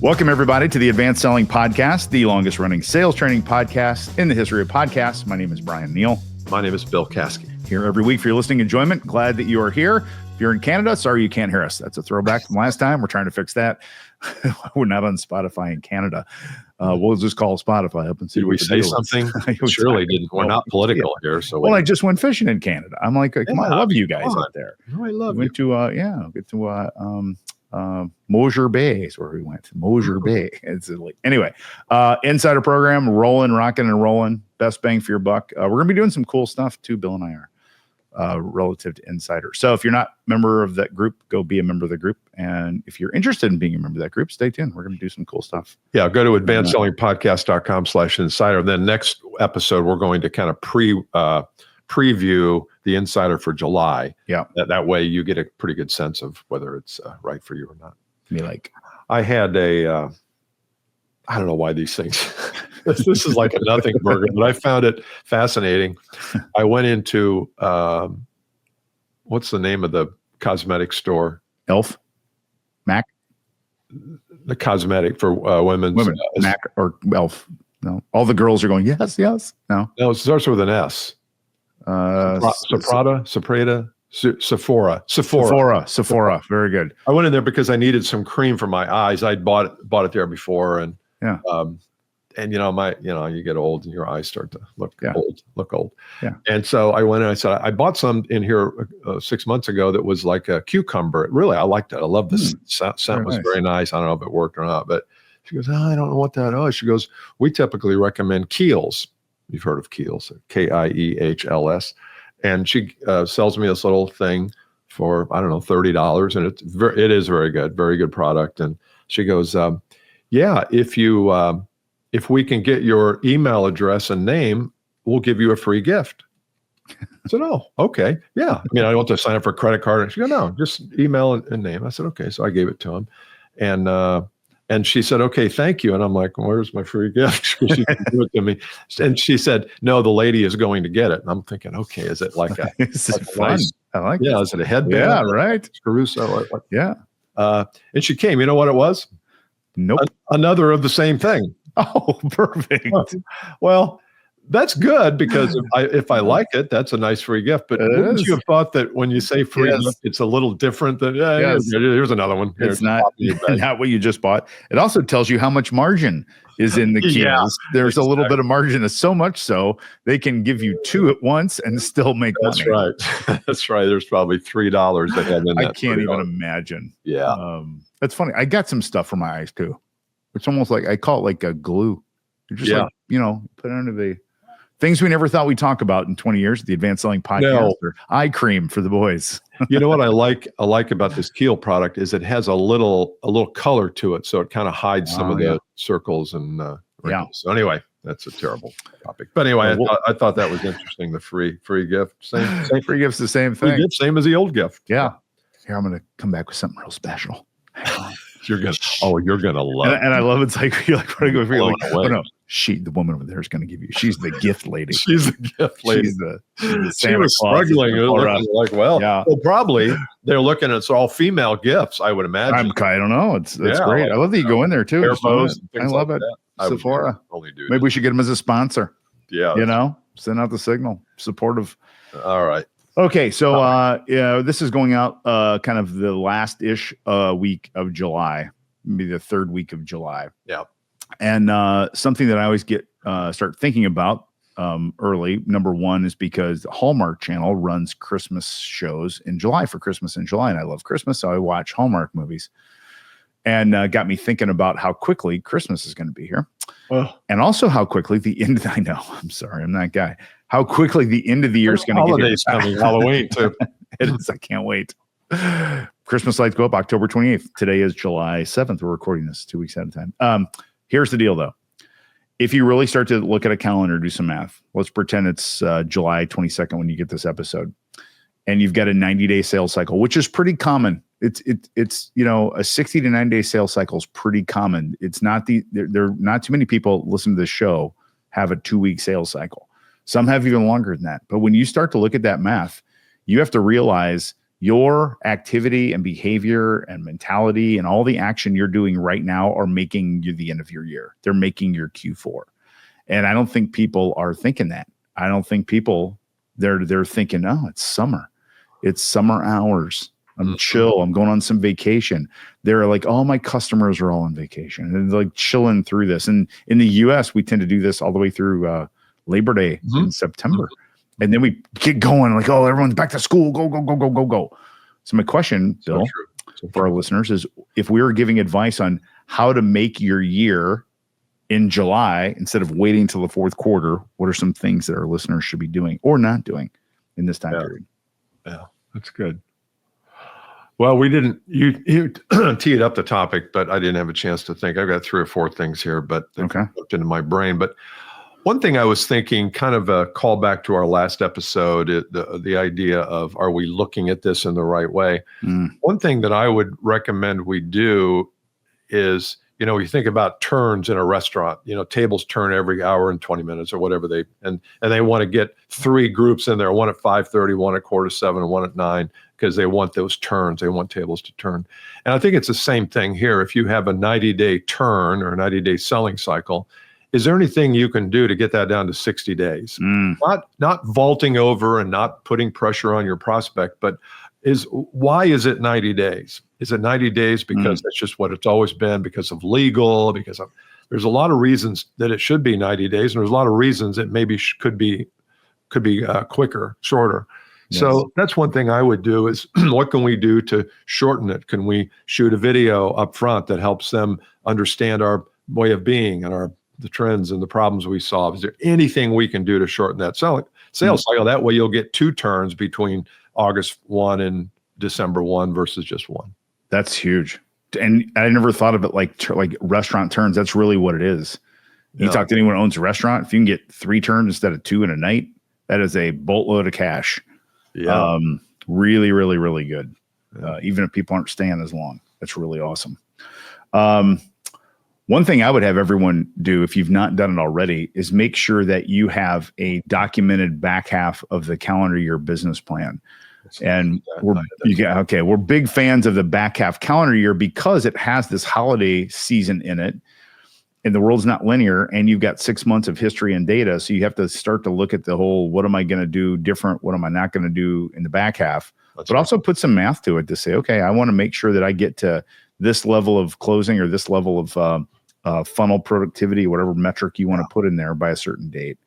Welcome, everybody, to the Advanced Selling Podcast, the longest running sales training podcast in the history of podcasts. My name is Bryan Neal. My name is Bill Caskey. Here every week for your listening enjoyment. Glad that you are here. If you're in Canada, sorry you can't hear us. That's a throwback from last time. We're trying to fix that. We're not on Spotify in Canada. We'll just call Spotify up and see. Did we say something? Surely didn't. We're not political here. So I just went fishing in Canada. I'm like, come on, I love you guys out there. Oh, I love we went to Mosier Bay is where we went. Mosier Bay. It's like, anyway, insider program, rocking and rolling. Best bang for your buck. We're going to be doing some cool stuff too. Bill and I are relative to insider. So if you're not a member of that group, go be a member of the group. And if you're interested in being a member of that group, stay tuned. We're going to do some cool stuff. Yeah. Go to advancedsellingpodcast.com/insider. Then next episode, we're going to kind of preview the insider for July. Yeah. That way you get a pretty good sense of whether it's right for you or not. I had I don't know why these things, this is like a nothing burger, but I found it fascinating. I went into, what's the name of the cosmetic store? Elf? Mac? The cosmetic for women. Mac or Elf? No. All the girls are going, yes. No, it starts with an S. Sephora. Very good. I went in there because I needed some cream for my eyes. I'd bought it there before, and yeah. And you get old and your eyes start to look old. Yeah. And so I went and I said, I bought some in here 6 months ago that was like a cucumber. Really, I liked it. I love this scent. Was very nice. I don't know if it worked or not, but she goes, I don't know what that is. She goes, we typically recommend Kiehl's. You've heard of Kiehl's, Kiehls. And she sells me this little thing for, I don't know, $30. And it is very good product. And she goes, if we can get your email address and name, we'll give you a free gift. I said, oh, okay. Yeah. I mean, I don't want to sign up for a credit card. And she goes, no, just email and name. I said, okay. So I gave it to him. And she said, okay, thank you. And I'm like, where's my free gift? She didn't do it to me. And she said, no, the lady is going to get it. And I'm thinking, okay, is it like a, this is fun. Nice, I like it. Yeah, is it a headband? Yeah, right. Caruso. Yeah. And she came. You know what it was? Nope. Another of the same thing. Oh, perfect. Well, that's good because if I like it, that's a nice free gift. But wouldn't you have thought that when you say free gift, it's a little different than, here's another one. It's not what you just bought. It also tells you how much margin is in the Kiehl's. There's a little bit of margin, so much so they can give you two at once and still make money. That's right. That's right. There's probably $3 they have in that. I can't even imagine. Yeah. That's funny. I got some stuff for my eyes too. It's almost like, I call it like a glue. You're just like, put it under the things we never thought we'd talk about in 20 years, the Advanced Selling Podcast, or eye cream for the boys. You know what I like about this Kiehl product is it has a little color to it. So it kind of hides some of the circles and wrinkles. So anyway, that's a terrible topic. But anyway, I thought that was interesting. The free gift. Same free gift's the same thing. Gift, same as the old gift. Yeah. Here, I'm going to come back with something real special. You're gonna love it. And I love it's like you're like, oh no, the woman over there is gonna give you. She's the gift lady. She's the gift lady. She's the she was struggling. Probably they're looking at it's all female gifts. I would imagine. I don't know. That's great. I love that you go in there too. I love it. Sephora. Maybe we should get them as a sponsor. Yeah. Send out the signal. Supportive. All right. Okay, so this is going out kind of the last-ish week of July, maybe the third week of July. Yeah. And something that I always start thinking about early, number one, is because the Hallmark Channel runs Christmas shows in July for Christmas in July, and I love Christmas, so I watch Hallmark movies. And got me thinking about how quickly Christmas is going to be here. And also how quickly I know, I'm sorry, I'm that guy. How quickly the end of the year is going to get. Holidays coming, Halloween too. It is. I can't wait. Christmas lights go up October 28th. Today is July 7th. We're recording this 2 weeks at a time. Here's the deal, though. If you really start to look at a calendar, do some math. Let's pretend it's July 22nd when you get this episode, and you've got a 90-day sales cycle, which is pretty common. It's a 60 to 90-day sales cycle is pretty common. It's not there are not too many people listen to this show have a 2-week sales cycle. Some have even longer than that. But when you start to look at that math, you have to realize your activity and behavior and mentality and all the action you're doing right now are making you the end of your year. They're making your Q4. And I don't think people are thinking that. I don't think people, they're thinking, oh, it's summer. It's summer hours. I'm chill. I'm going on some vacation. They're like, all my customers are all on vacation. And they're like chilling through this. And in the US, we tend to do this all the way through Labor Day in September. And then we get going like, oh, everyone's back to school. Go, go, go, go, go, go. So my question, Bill, for our listeners is, if we were giving advice on how to make your year in July instead of waiting till the fourth quarter, what are some things that our listeners should be doing or not doing in this time period? Yeah, that's good. Well, we didn't, you teed up the topic, but I didn't have a chance to think. I've got 3 or 4 things here, but they jumped into my brain. But one thing I was thinking, kind of a callback to our last episode, the idea of, are we looking at this in the right way? One thing that I would recommend we do is, you think about turns in a restaurant, tables turn every hour and 20 minutes or whatever and they want to get 3 groups in there, one at 5:30, one at 6:45, and one at 9, because they want those turns. They want tables to turn. And I think it's the same thing here. If you have a 90-day turn or a 90-day selling cycle, is there anything you can do to get that down to 60 days? Not vaulting over and not putting pressure on your prospect, but why is it 90 days? Is it 90 days because that's just what it's always been, because of legal, there's a lot of reasons that it should be 90 days. And there's a lot of reasons it maybe could be quicker, shorter. Yes. So that's one thing I would do is, what can we do to shorten it? Can we shoot a video up front that helps them understand our way of being and the trends and the problems we solve? Is there anything we can do to shorten that sales cycle? That way you'll get 2 turns between August 1 and December 1 versus just 1. That's huge. And I never thought of it like restaurant turns. That's really what it is. You talk to anyone who owns a restaurant, if you can get 3 turns instead of 2 in a night, that is a boatload of cash. Yeah. Really, really, really good. Even if people aren't staying as long, that's really awesome. One thing I would have everyone do, if you've not done it already, is make sure that you have a documented back half of the calendar year business plan. And we're big fans of the back half calendar year because it has this holiday season in it, and the world's not linear, and you've got 6 months of history and data. So you have to start to look at the whole, what am I going to do different? What am I not going to do in the back half? But also put some math to it to say, okay, I want to make sure that I get to this level of closing or this level of funnel productivity, whatever metric you want to put in there by a certain date,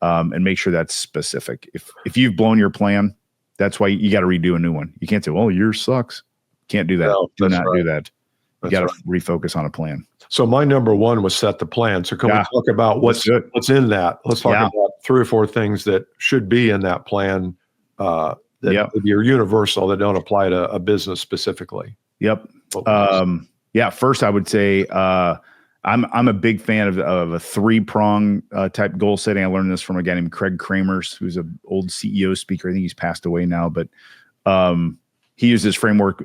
and make sure that's specific. If you've blown your plan, that's why you got to redo a new one. You can't say, "Oh, yours sucks." Can't do that. No, do not do that. You got to refocus on a plan. So my number 1 was set the plan. So can we talk about what's in that? Let's talk about 3 or 4 things that should be in that plan that are universal, that don't apply to a business specifically. Yep. First I would say I'm a big fan of a 3-prong type goal setting. I learned this from a guy named Craig Kramers, who's an old CEO speaker. I think he's passed away now, but he used this framework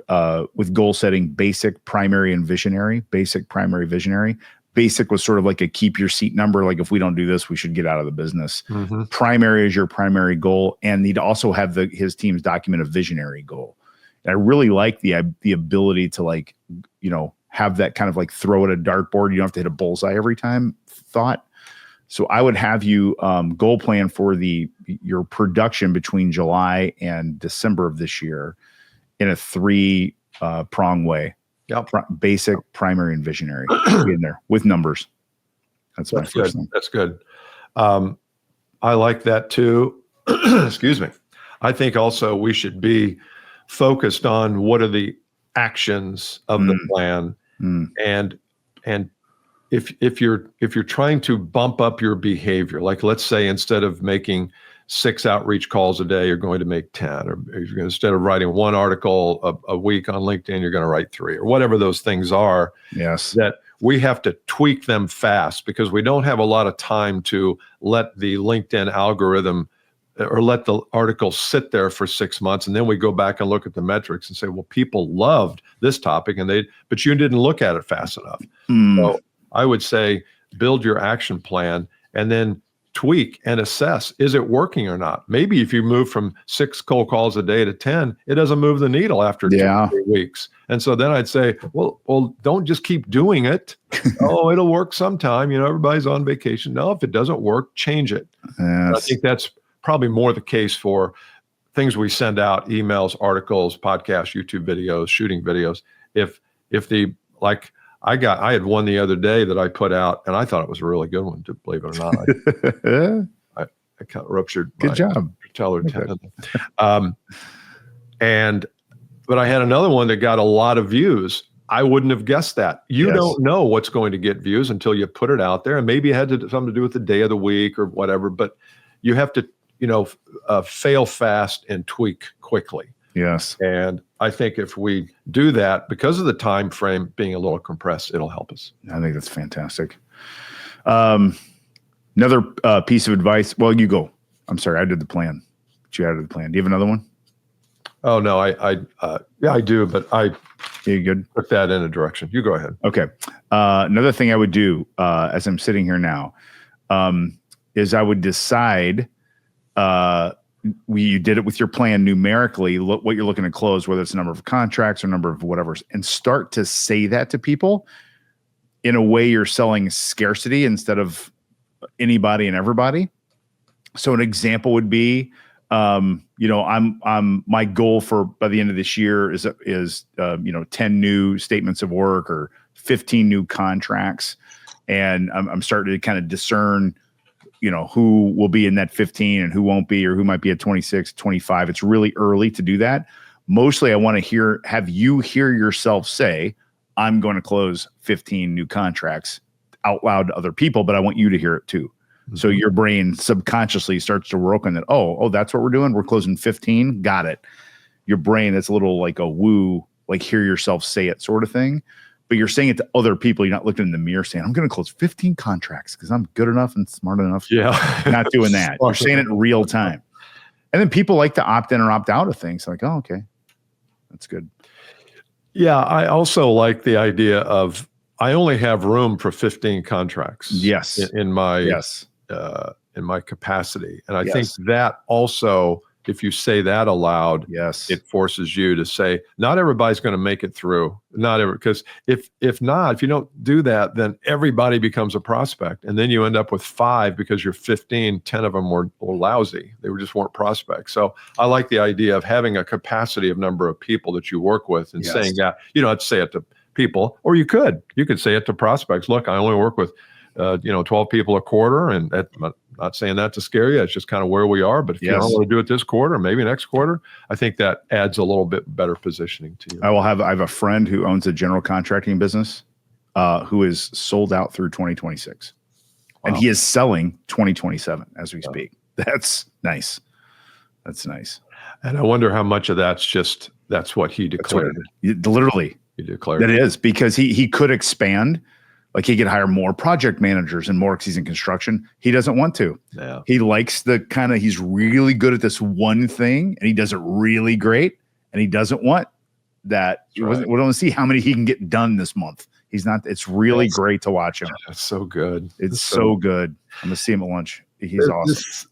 with goal setting: basic, primary, and visionary. Basic, primary, visionary. Basic was sort of like a keep your seat number. Like, if we don't do this, we should get out of the business. Primary is your primary goal, and need to also have his team's document a visionary goal. And I really like the ability to have that kind of like throw at a dartboard. You don't have to hit a bullseye every time thought. So I would have you goal plan for your production between July and December of this year in a 3-prong way. Yep. Basic, primary, and visionary in there with numbers. That's my first thing. That's good. I like that too. Excuse me. I think also we should be focused on what are the actions of the plan. And if you're trying to bump up your behavior, like let's say instead of making 6 outreach calls a day, you're going to make 10, or instead of writing 1 article a week on LinkedIn, you're going to write 3, or whatever those things are. Yes. That we have to tweak them fast, because we don't have a lot of time to let the LinkedIn algorithm or let the article sit there for 6 months. And then we go back and look at the metrics and say, well, people loved this topic but you didn't look at it fast enough. So I would say build your action plan and then tweak and assess, is it working or not? Maybe if you move from 6 cold calls a day to 10, it doesn't move the needle after 2 or 3 weeks. And so then I'd say, well, don't just keep doing it. Oh, it'll work sometime. Everybody's on vacation. No, if it doesn't work, change it. Yes. I think that's probably more the case for things we send out, emails, articles, podcasts, YouTube videos, shooting videos. If I had one the other day that I put out, and I thought it was a really good one, to believe it or not. I kind of ruptured my patellar tendon. But I had another one that got a lot of views. I wouldn't have guessed that. You don't know what's going to get views until you put it out there. And maybe it had something to do with the day of the week or whatever, but you have to, fail fast and tweak quickly. Yes. And I think if we do that, because of the time frame being a little compressed, it'll help us. I think that's fantastic. Another piece of advice. Well, you go. I'm sorry, I did the plan. But you added the plan. Do you have another one? Oh no, I do, but you good? Put that in a direction. You go ahead. Okay. Another thing I would do as I'm sitting here now is I would decide. You did it with your plan numerically, look what you're looking to close, whether it's a number of contracts or number of whatever, and start to say that to people in a way you're selling scarcity instead of anybody and everybody. So an example would be, my goal for by the end of this year is 10 new statements of work or 15 new contracts. And I'm starting to kind of discern who will be in that 15 and who won't be, or who might be at 26, 25. It's really early to do that. Mostly I want to have you hear yourself say, I'm going to close 15 new contracts out loud to other people, but I want you to hear it too. Mm-hmm. So your brain subconsciously starts to work on that. Oh, that's what we're doing. We're closing 15. Got it. Your brain, that's a little like a woo, like hear yourself say it sort of thing. But you're saying it to other people. You're not looking in the mirror saying, I'm going to close 15 contracts because I'm good enough and smart enough. Yeah. Not doing that. You're saying it in real time. And then people like to opt in or opt out of things. Like, oh, okay. That's good. Yeah. I also like the idea of, I only have room for 15 contracts. Yes. In my capacity. And I think that also, if you say that aloud, it forces you to say, not everybody's going to make it through. Because if you don't do that, then everybody becomes a prospect. And then you end up with 5 because you're 15, 10 of them were lousy. They just weren't prospects. So I like the idea of having a capacity of number of people that you work with and saying that. You don't have to say it to people, or you could say it to prospects. Look, I only work with 12 people a quarter, and I'm not saying that to scare you. It's just kind of where we are. But if you don't want to do it this quarter, maybe next quarter, I think that adds a little bit better positioning to you. I have a friend who owns a general contracting business who is sold out through 2026. Wow. And he is selling 2027 as we speak. That's nice. That's nice. And I wonder how much of that's what he declared. Literally. He declared. That is, because he could expand. Like he could hire more project managers and more because he's in construction. He doesn't want to. Yeah. He likes he's really good at this one thing and he does it really great. And he doesn't want that. Right. We don't see how many he can get done this month. He's not, it's really great to watch him. It's so good. It's so good. I'm going to see him at lunch. He's awesome.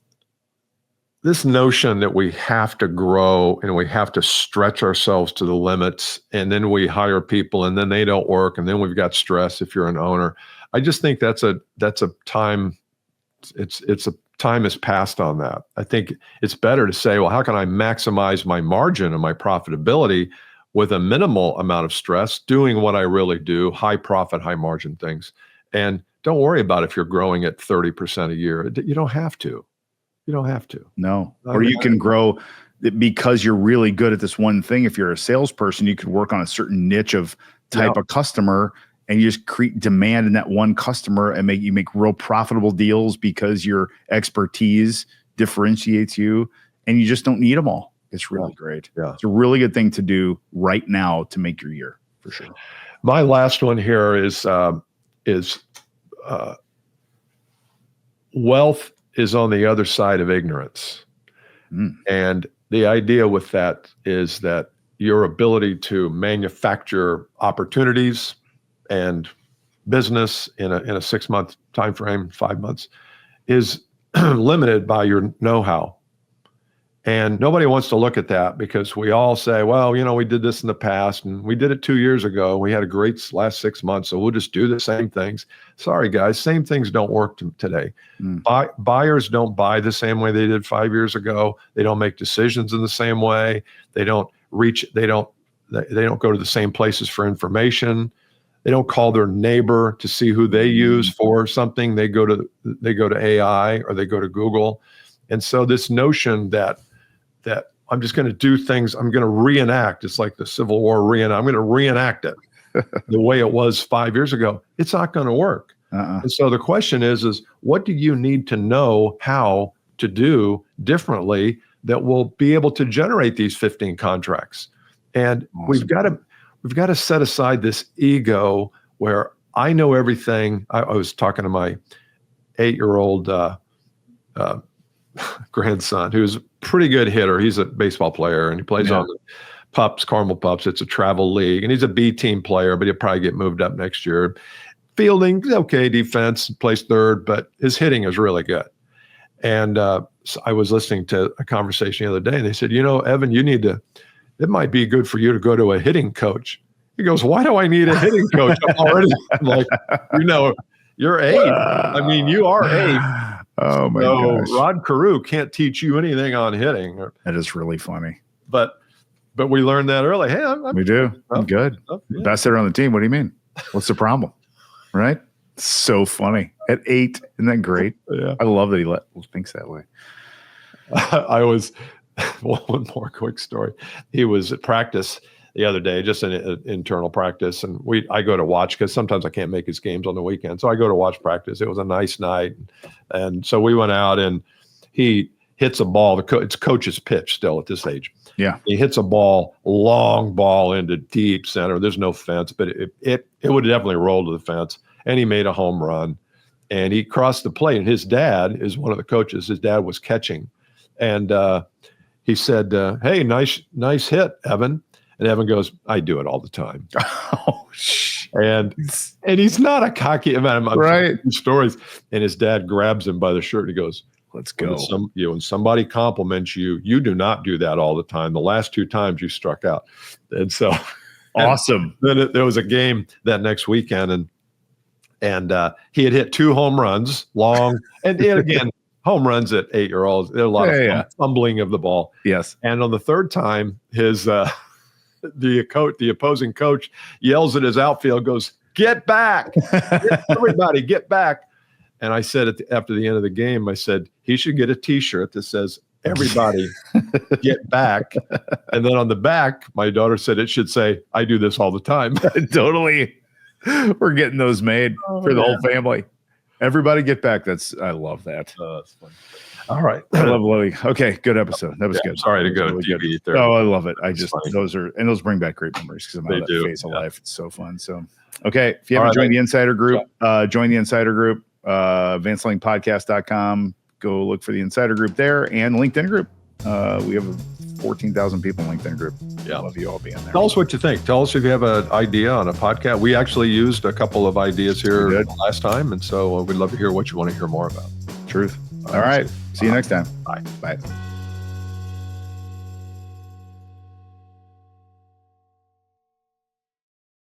This notion that we have to grow and we have to stretch ourselves to the limits, and then we hire people and then they don't work, and then we've got stress if you're an owner. I just think that's a time. It's a time has passed on that. I think it's better to say, well, how can I maximize my margin and my profitability with a minimal amount of stress, doing what I really do, high profit, high margin things, and don't worry about if you're growing at 30% a year. You don't have to. You don't have to. No. Or you can grow because you're really good at this one thing. If you're a salesperson, you could work on a certain niche of type of customer, and you just create demand in that one customer and make real profitable deals because your expertise differentiates you, and you just don't need them all. It's really great. Yeah. It's a really good thing to do right now to make your year, for sure. My last one here is wealth is on the other side of ignorance. And the idea with that is that your ability to manufacture opportunities and business in a 6-month time frame, 5 months, is limited by your know-how. And nobody wants to look at that because we all say, well, we did this in the past and we did it 2 years ago. We had a great last 6 months, so we'll just do the same things. Sorry, guys, same things don't work today. Buyers don't buy the same way they did 5 years ago. They don't make decisions in the same way. They don't go to the same places for information. They don't call their neighbor to see who they use for something. They go to AI or they go to Google. And so this notion that I'm just going to do things, I'm going to reenact. It's like the Civil War I'm going to reenact it the way it was 5 years ago. It's not going to work. And so the question is what do you need to know how to do differently that will be able to generate these 15 contracts? And awesome. We've got to set aside this ego where I know everything. I was talking to my 8-year-old grandson, who's a pretty good hitter. He's a baseball player and he plays on the Pups, Carmel Pups. It's a travel league and he's a B team player, but he'll probably get moved up next year. Fielding, okay, defense, plays third, but his hitting is really good. And so I was listening to a conversation the other day and they said, Evan, it might be good for you to go to a hitting coach. He goes, why do I need a hitting coach? I'm like, you're 8. I mean, you are 8. Oh my gosh. Rod Carew can't teach you anything on hitting. That is really funny. But we learned that early. Hey, we do. I'm good. Yeah. Best hitter on the team. What do you mean? What's the problem? Right? So funny. At 8, isn't that great? Yeah. I love that he thinks that way. I was one more quick story. He was at practice the other day, just an internal practice. And I go to watch because sometimes I can't make his games on the weekend. So I go to watch practice. It was a nice night. And so we went out and he hits a ball. It's coach's pitch still at this age. Yeah. He hits a long ball into deep center. There's no fence, but it would have definitely rolled to the fence. And he made a home run and he crossed the plate. And his dad is one of the coaches. His dad was catching. And he said, hey, nice hit, Evan. And Evan goes, I do it all the time. Oh, and he's not a cocky man. Right. Stories. And his dad grabs him by the shirt and he goes, let's go. When somebody compliments you, you do not do that all the time. The last 2 times you struck out. And so awesome. Then there was a game that next weekend and he had hit 2 home runs long. And again, home runs at 8-year-olds. There's a lot of fumbling of the ball. Yes. And on the 3rd time, his the opposing coach yells at his outfield, goes, get back. Everybody get back. And I said after the end of the game, I said, he should get a T-shirt that says, everybody get back. And then on the back, my daughter said it should say, I do this all the time. Totally. We're getting those made for the whole family. Everybody get back. I love that. That's funny. All right. I love Louie. Okay. Good episode. That was good. Sorry to go really TV there. Oh, I love it. Those bring back great memories because I'm out of that phase of life. It's so fun. So, okay. If you haven't joined the Insider Group, join the Insider Group, advancedlearningpodcast.com. Go look for the Insider Group there and LinkedIn group. We have 14,000 people in LinkedIn group. Yeah. I love you all being there. Tell us what you think. Tell us if you have an idea on a podcast. We actually used a couple of ideas here last time. And so we'd love to hear what you want to hear more about. Truth. All right. See you next time. Bye. Bye.